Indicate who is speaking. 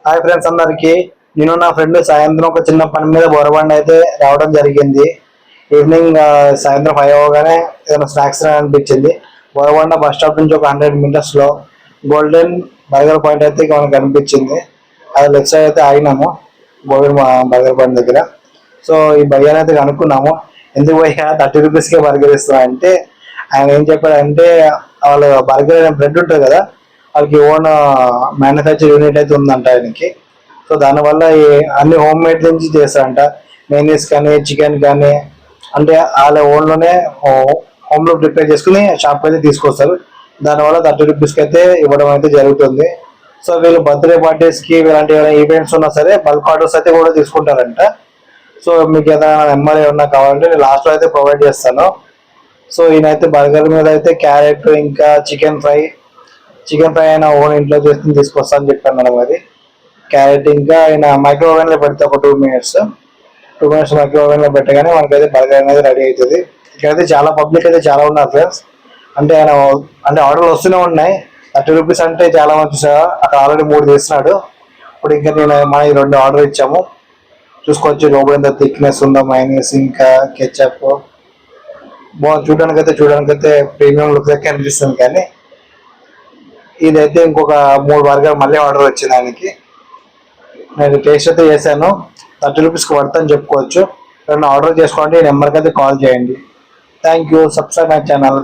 Speaker 1: Hi friends అందరికి. నేను నా ఫ్రెండ్ సాయంత్రం ఒక చిన్న పని మీద బోరబండ అయితే రావడం జరిగింది. ఈవినింగ్ సాయంత్రం 5 అవగానే ఏదైనా స్నాక్స్ అనిపించింది. బోరబండ బస్ స్టాప్ నుంచి ఒక 100 meters లో గోల్డెన్ బర్గర్ పాయింట్ అయితే మనకు కనిపించింది. అది లెఫ్ట్ సైడ్ అయితే ఆగినాము గోల్డెన్ బర్గర్ పాయింట్ దగ్గర. సో ఈ భయ్యాన్ని అయితే కనుక్కున్నాము. ఎందుకు భయ్యా 30 రూపీస్కే బర్గర్ ఇస్తున్నా అంటే ఆయన ఏం చెప్పాడంటే వాళ్ళు బర్గర్ బ్రెడ్ ఉంటుంది కదా, వాళ్ళకి ఓన్ మ్యానుఫ్యాక్చర్ యూనిట్ అయితే ఉందంట ఆయనకి. సో దానివల్ల అన్ని హోమ్ మేడ్ నుంచి చేస్తారంట. మైనీస్ కానీ చికెన్ కానీ అంటే వాళ్ళ ఓన్లోనే హోమ్లో ప్రిపేర్ చేసుకుని షాప్ అయితే తీసుకొస్తారు. దానివల్ల 30 రూపీస్కి అయితే ఇవ్వడం అయితే జరుగుతుంది. సో వీళ్ళు బర్త్డే పార్టీస్కి ఇలాంటి ఈవెంట్స్ ఉన్నా సరే బల్క్ ఆర్డర్స్ అయితే కూడా తీసుకుంటారంట. సో మీకు ఏదైనా నెంబర్ ఏమన్నా కావాలంటే నేను లాస్ట్లో అయితే ప్రొవైడ్ చేస్తాను. సో ఈయనైతే బర్గర్ మీద అయితే క్యారెట్ ఇంకా చికెన్ ఫ్రై అయినా ఓన్ ఇంట్లో చేసుకుని తీసుకొస్తా అని చెప్పాను మేడం. అది క్యారెట్ ఇంకా ఆయన మైక్రోవేవ్ లో పెడితే ఒక 2 minutes మైక్రోవేవ్ లో పెట్టగానే మనకైతే బర్గర్ అనేది రెడీ అవుతుంది. ఇక్కడైతే చాలా పబ్లిక్ అయితే చాలా ఉన్నారు ఫ్రెండ్స్. అంటే ఆయన అంటే ఆర్డర్లు వస్తూనే ఉన్నాయి. 30 రూపీస్ అంటే చాలా మంచి సార్. అక్కడ ఆల్రెడీ 3 తీస్తున్నాడు. ఇప్పుడు ఇంకా మన 2 ఆర్డర్ ఇచ్చాము. చూసుకోవచ్చు లోపల ఎంత థిక్నెస్ ఉందో, మైనస్ ఇంకా కెచప్ బాగుంది. చూడడానికైతే ప్రీమియం లుక్ దగ్గర అనిపిస్తుంది. కానీ ఇదైతే ఇంకొక 3 బర్గర్ మళ్ళీ ఆర్డర్ వచ్చింది ఆయనకి. నేను టేస్ట్ అయితే చేశాను. 30 రూపీస్కి పడతాను చెప్పుకోవచ్చు. ఏదైనా ఆర్డర్ చేసుకోండి, ఈ నెంబర్కి అయితే కాల్ చేయండి. Thank you. Subscribe my channel.